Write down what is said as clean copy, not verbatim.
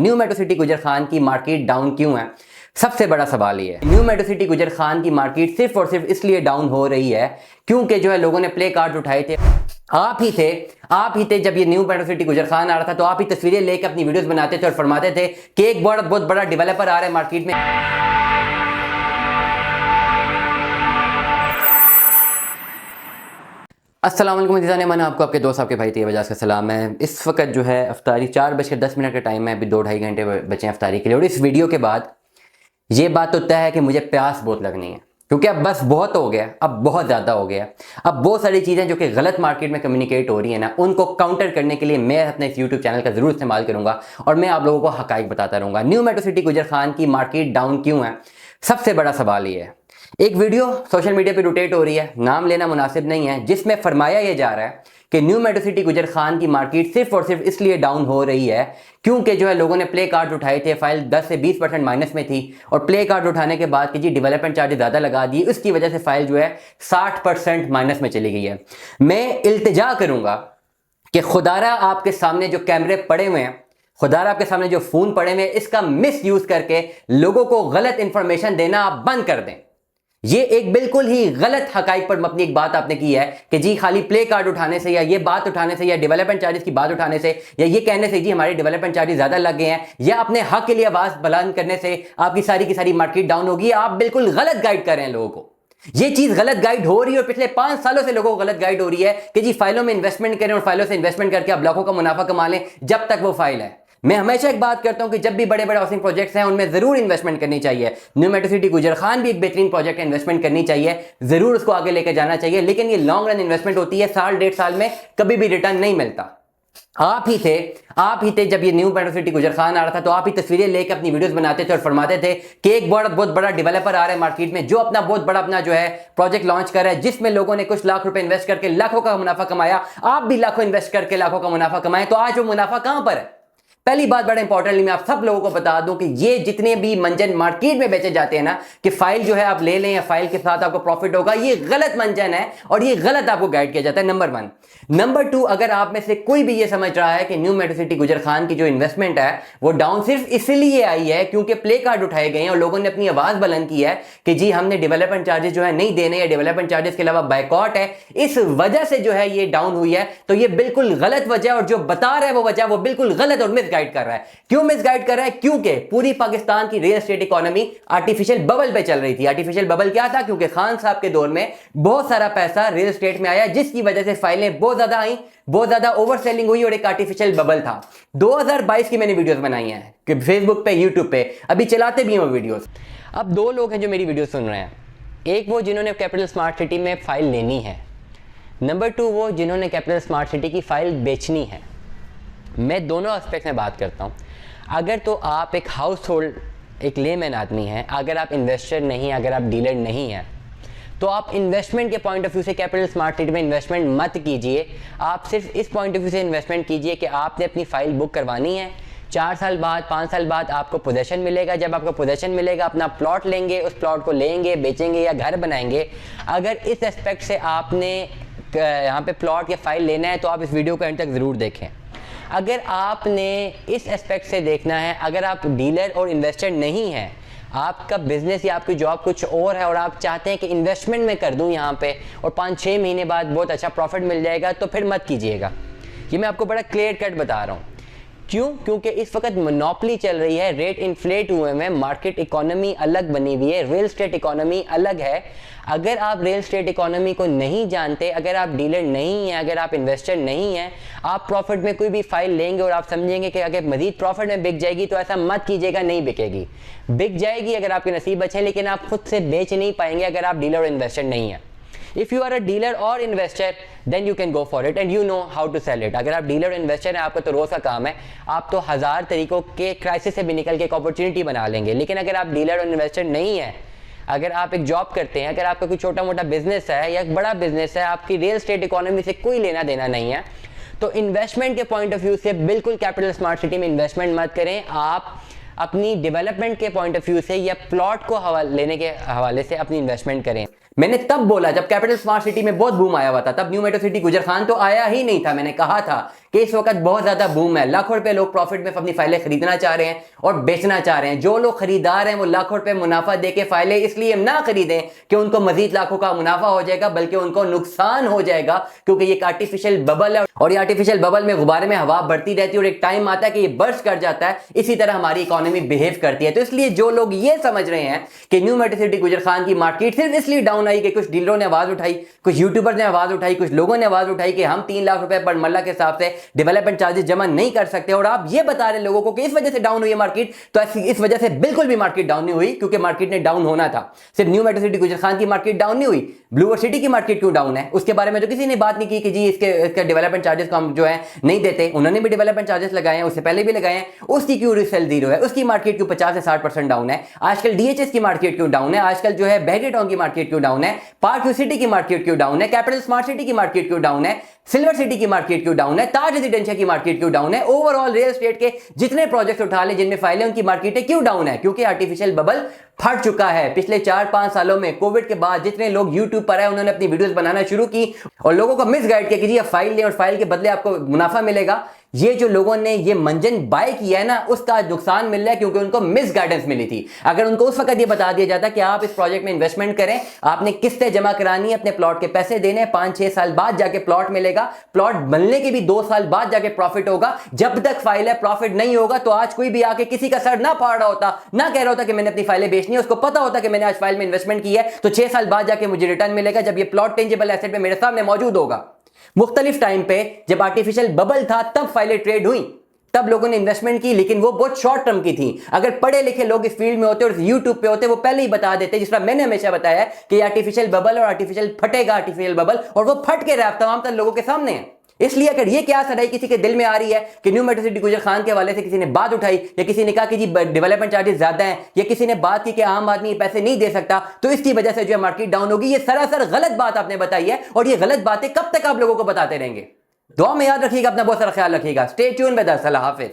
New metro city गुजर खान की market down क्यों है? सबसे बड़ा सवाल ये है। न्यू मेट्रो सिटी गुजर खान की मार्केट सिर्फ और सिर्फ इसलिए डाउन हो रही है क्योंकि जो है लोगों ने प्ले कार्ड उठाए थे। आप ही थे जब ये न्यू मेट्रो सिटी गुजर खान आ रहा था, तो आप ही तस्वीरें लेकर अपनी वीडियोस बनाते थे और फरमाते थे कि एक बहुत बड़ा डेवलपर आ रहा है मार्केट में। अस्सलाम वालेकुम अज़ीज़ान, मैं आपको आपके दोस्त आपके भाई तैयब एजाज का सलाम है। इस वक्त जो है अफ्तारी 4:10 का टाइम है, अभी 2-2.5 घंटे बचे हैं अफ्तारी के लिए। और इस वीडियो के बाद ये बात तो तय है कि मुझे प्यास बहुत लगनी है, क्योंकि अब बस बहुत हो गया, अब बहुत ज़्यादा हो गया। अब बहुत सारी चीज़ें जो कि गलत मार्केट में कम्युनिकेट हो रही है ना, उनको काउंटर करने के लिए मैं अपने इस यूट्यूब चैनल का ज़रूर इस्तेमाल करूँगा और मैं आप लोगों को हक़ाइक़ बताता रहूँगा। न्यू मेट्रो सिटी गुजर खान की मार्केट डाउन क्यों है? सबसे बड़ा सवाल ये है। एक वीडियो सोशल मीडिया पे रोटेट हो रही है, नाम लेना मुनासिब नहीं है, जिसमें फरमाया यह जा रहा है कि न्यू मेट्रो सिटी गुजर खान की मार्केट सिर्फ और सिर्फ इसलिए डाउन हो रही है क्योंकि जो है लोगों ने प्ले कार्ड उठाए थे। फाइल 10 से 20% माइनस में थी और प्ले कार्ड उठाने के बाद कि जी डेवलपमेंट चार्जेस ज़्यादा लगा दिए, उसकी वजह से फाइल जो है 60% माइनस में चली गई है। मैं इल्तिजा करूँगा कि खुदारा आपके सामने जो कैमरे पड़े हुए हैं, खुदारा आपके सामने जो फ़ोन पड़े हुए हैं, इसका मिस यूज़ करके लोगों को गलत इंफॉर्मेशन देना आप बंद कर दें। ये एक बिल्कुल ही गलत हकाइक पर मबनी एक बात आपने की है कि जी खाली प्ले कार्ड उठाने से या ये बात उठाने से या डेवलपमेंट चार्जेस की बात उठाने से या ये कहने से जी हमारे डेवलपमेंट चार्जेस ज़्यादा लग गए हैं या अपने हक के लिए आवाज़ बुलंद करने से आपकी सारी की सारी मार्केट डाउन होगी। आप बिल्कुल गलत गाइड कर रहे हैं लोगों को। ये चीज़ गलत गाइड हो रही है और पिछले 5 सालों से लोगों को गलत गाइड हो रही है कि जी फाइलों में इन्वेस्टमेंट करें और फाइलों से इन्वेस्टमेंट करके आप लाखों का मुनाफा कमा लें जब तक वो फाइल है। मैं हमेशा एक बात करता हूं कि जब भी बड़े बड़े हाउसिंग प्रोजेक्ट्स हैं उनमें जरूर इन्वेस्टमेंट करनी चाहिए। न्यू मेट्रो सिटी गुजर खान भी एक बेहतरीन प्रोजेक्ट है, इन्वेस्टमेंट करनी चाहिए, जरूर उसको आगे लेकर जाना चाहिए, लेकिन ये लॉन्ग रन इन्वेस्टमेंट होती है, साल 1.5 साल में कभी भी रिटर्न नहीं मिलता। आप ही थे जब ये न्यू मेट्रो सिटी गुजर खान आ रहा था, तो आप ही तस्वीरें लेकर अपनी वीडियोस बनाते थे और फरमाते थे कि एक बहुत बड़ा डेवलपर आ रहा है मार्केट में जो अपना बहुत बड़ा अपना जो है प्रोजेक्ट लॉन्च कर रहा है, जिसमें लोगों ने कुछ लाख रुपए इन्वेस्ट करके लाखों का मुनाफा कमाया। आप भी लाखों इन्वेस्ट करके लाखों का मुनाफा कमाए, तो आज वो मुनाफा कहां पर है? पहली बात बड़ा इंपॉर्टेंटली मैं आप सब लोगों को बता दूं कि ये जितने भी मंजन मार्केट में बेचे जाते हैं ना कि फाइल जो है आप ले लें या फाइल के साथ आपको प्रॉफिट होगा, ये गलत मंजन है और ये गलत आपको गाइड किया जाता है। नंबर 1। नंबर 2, अगर आप में से कोई भी ये समझ रहा है कि न्यू मेट्रो सिटी गुजर खान की जो इन्वेस्टमेंट है वो डाउन सिर्फ इसलिए आई है क्योंकि प्ले कार्ड उठाए गए हैं और लोगों ने अपनी आवाज बुलंद की है कि जी हमने डेवलपमेंट चार्जेस जो है नहीं देने या डेवलपमेंट चार्जेस के अलावा बायकॉट है, इस वजह से जो है ये डाउन हुई है, तो ये बिल्कुल गलत वजह और जो बता रहा है वो वजह वो बिल्कुल गलत और मिसगाइड कर रहा है। क्यों मिसगाइड कर रहा है? क्योंकि पूरी पाकिस्तान की real estate economy artificial bubble पे चल रही थी। आर्टिफिशियल बबल क्या था? क्योंकि खान साहब के दौर में बहुत सारा पैसा रियल एस्टेट में आया, जिसकी वजह से फाइलें बहुत ज्यादा आई, बहुत ज्यादा ओवर सेलिंग हुई और एक आर्टिफिशियल बबल था। 2022 की मैंने वीडियोस बनाई हैं कि फेसबुक पे, यूट्यूब पे, अभी चलाते भी हैं वो वीडियोस। अब 2 लोग हैं जो मेरी वीडियो सुन रहे हैं। एक वो जिन्होंने कैपिटल स्मार्ट सिटी में फाइल लेनी है, नंबर 2 वो जिन्होंने कैपिटल स्मार्ट सिटी की फाइल बेचनी है। मैं दोनों एस्पेक्ट में बात करता हूँ। अगर तो आप एक हाउस होल्ड, एक लेमैन आदमी हैं, अगर आप इन्वेस्टर नहीं, अगर आप डीलर नहीं हैं, तो आप इन्वेस्टमेंट के पॉइंट ऑफ व्यू से कैपिटल स्मार्ट सिटी में इन्वेस्टमेंट मत कीजिए। आप सिर्फ इस पॉइंट ऑफ व्यू से इन्वेस्टमेंट कीजिए कि आपने अपनी फाइल बुक करवानी है, 4 साल बाद, 5 साल बाद आपको पोजेशन मिलेगा। जब आपको पोजेशन मिलेगा अपना प्लॉट लेंगे, उस प्लॉट को लेंगे, बेचेंगे या घर बनाएंगे। अगर इस एस्पेक्ट से आपने यहाँ पे प्लॉट या फाइल लेना है तो आप इस वीडियो को एंड तक ज़रूर देखें। अगर आपने इस एस्पेक्ट से देखना है, अगर आप डीलर और इन्वेस्टर नहीं हैं, आपका बिजनेस या आपकी जॉब कुछ और है और आप चाहते हैं कि इन्वेस्टमेंट में कर दूं यहाँ पे और 5-6 महीने बाद बहुत अच्छा प्रॉफिट मिल जाएगा, तो फिर मत कीजिएगा। ये मैं आपको बड़ा क्लियर कट बता रहा हूँ। क्यों? क्योंकि इस वक्त मोनोपोली चल रही है, रेट इन्फ्लेट हुए हैं, मार्केट इकोनॉमी अलग बनी हुई है, रियल एस्टेट इकोनॉमी अलग है। अगर आप रियल एस्टेट इकोनॉमी को नहीं जानते, अगर आप डीलर नहीं हैं, अगर आप इन्वेस्टर नहीं हैं, आप प्रॉफिट में कोई भी फाइल लेंगे और आप समझेंगे कि अगर मजीद प्रॉफिट में बिक जाएगी, तो ऐसा मत कीजिएगा, नहीं बिकेगी। बिक जाएगी अगर आपके नसीब अच्छे हैं, लेकिन आप खुद से बेच नहीं पाएंगे अगर आप डीलर और इन्वेस्टर नहीं हैं। If you are a dealer or investor, then you can go for it and you know how to sell it. अगर आप डीलर और इन्वेस्टर हैं, आपका तो रोज़ का काम है, आप तो 1000 तरीकों के क्राइसिस से भी निकल के एक अपॉर्चुनिटी बना लेंगे। लेकिन अगर आप डीलर और इन्वेस्टर नहीं है, अगर आप एक जॉब करते हैं, अगर आपका कोई छोटा मोटा बिजनेस है या एक बड़ा बिजनेस है, आपकी रियल एस्टेट इकोनॉमी से कोई लेना देना नहीं है, तो इन्वेस्टमेंट के पॉइंट ऑफ व्यू से बिल्कुल कैपिटल स्मार्ट सिटी में इन्वेस्टमेंट मत करें। आप अपनी डेवलपमेंट के पॉइंट ऑफ व्यू से या प्लॉट को लेने के हवाले से अपनी इन्वेस्टमेंट करें। मैंने तब बोला जब कैपिटल स्मार्ट सिटी में बहुत बूम आया हुआ था, तब न्यू मेट्रो सिटी गुजर खान तो आया ही नहीं था। मैंने कहा था कि इस वक्त बहुत ज्यादा बूम है, लाखों रुपए लोग प्रॉफिट में अपनी फाइलें खरीदना चाह रहे हैं और बेचना चाह रहे हैं। जो लोग खरीदार हैं वो लाखों रुपए मुनाफा देके फाइलें इसलिए ना खरीदें कि उनको मजीद लाखों का मुनाफा हो जाएगा, बल्कि उनको नुकसान हो जाएगा, क्योंकि ये एक आर्टिफिशियल बबल है और ये आर्टिफिशियल बबल में गुब्बारे में हवा बढ़ती रहती है और एक टाइम आता है कि ये बर्स्ट कर जाता है। इसी तरह हमारी इकोनॉमी बिहेव करती है। तो इसलिए जो लोग ये समझ रहे हैं कि न्यू मेट्रो सिटी गुजर खान की मार्केट सिर्फ इसलिए डाउन आई कि कुछ डीलरों ने आवाज उठाई, कुछ यूट्यूबर ने आवाज उठाई, कुछ लोगों ने आवाज उठाई कि हम 3 लाख रुपए पर मरला के हिसाब से डेवलपमेंट चार्जेस जमा नहीं कर सकते, और आप ये बता रहे लोगों को कि इस वजह से डाउन हुई है मार्केट। तो इस वजह से बिल्कुल भी मार्केट डाउन नहीं हुई, क्योंकि मार्केट ने डाउन होना था। सिर्फ न्यू मेट्रो सिटी गुजर खान की मार्केट डाउन नहीं हुई, ब्लू सिटी की मार्केट क्यों डाउन है उसके बारे में तो किसी ने बात नहीं की कि जी इसके डेवलपमेंट चार्जेस को हम जो है नहीं देते। उन्होंने भी डेवलपमेंट चार्जेस लगाए हैं, उससे पहले भी लगाए हैं। उसकी क्यों रिसेल जीरो है, उसकी मार्केट क्यों 50 से 60% डाउन है। आजकल डीएचएस की मार्केट क्यों डाउन है, आजकल जो है बहरी टाउन की मार्केट क्यों डाउन है, पार्क व्यू सिटी की मार्केट क्यों डाउन है, कैपिटल स्मार्ट सिटी की मार्केट क्यों डाउन है, सिल्वर सिटी की मार्केट क्यों डाउन है, ताज रेजिडेंशियल की मार्केट क्यों डाउन है। ओवरऑल रियल एस्टेट के जितने प्रोजेक्ट्स उठा ले जिनमें फाइलें, उनकी मार्केटें क्यों डाउन है, क्योंकि आर्टिफिशियल बबल फट चुका है। पिछले 4-5 सालों में कोविड के बाद जितने लोग यूट्यूब पर आए उन्होंने अपनी वीडियोस बनाना शुरू की और लोगों को मिसगाइड किया कि जी फाइल लें और फाइल के बदले आपको मुनाफा मिलेगा। ये जो लोगों ने ये मंजन बाय किया है ना, उसका नुकसान मिल रहा है, क्योंकि उनको मिस गाइडेंस मिली थी। अगर उनको उस वक्त ये बता दिया जाता कि आप इस प्रोजेक्ट में इन्वेस्टमेंट करें, आपने किस्तें जमा करानी है, अपने प्लॉट के पैसे देने, 5-6 साल बाद जाके प्लॉट मिलेगा, प्लॉट बनने के भी 2 साल बाद जाके प्रॉफिट होगा, जब तक फाइल है प्रॉफिट नहीं होगा। तो आज कोई भी आके किसी का सर ना फाड़ रहा होता, ना कह रहा होता कि मैंने अपनी फाइलें बेचनी है, उसको पता होता कि मैंने आज फाइल में इन्वेस्टमेंट की है तो 6 साल बाद जाके मुझे रिटर्न मिलेगा, जब ये प्लॉट टेंजेबल एसेट में मेरे सामने मौजूद होगा। मुख्तलिफ टाइम पे जब आर्टिफिशियल बबल था तब फाइलें ट्रेड हुई, तब लोगों ने इन्वेस्टमेंट की, लेकिन वो बहुत शॉर्ट टर्म की थी। अगर पढ़े लिखे लोग इस फील्ड में होते और यूट्यूब पे होते, वो पहले ही बता देते, जिस तरह मैंने हमेशा बताया कि आर्टिफिशियल बबल और आर्टिफिशियल फटेगा, आर्टिफिशियल बबल, और वो फट के रहा तमाम तर लोगों के सामने है। इसलिए अगर ये क्या सराई किसी के दिल में आ रही है कि न्यू मेट्रो सिटी गुजर खान के हवाले से किसी ने बात उठाई, या किसी ने कहा कि जी डेवलपमेंट चार्जेस ज्यादा हैं, या किसी ने बात की कि आम आदमी पैसे नहीं दे सकता, तो इसकी वजह से जो है मार्केट डाउन होगी, ये सरासर गलत बात आपने बताई है। और ये गलत बातें कब तक आप लोगों को बताते रहेंगे? दुआ में याद रखिएगा, अपना बहुत सारा ख्याल रखिएगा। Stay tune with us. Allah Hafiz.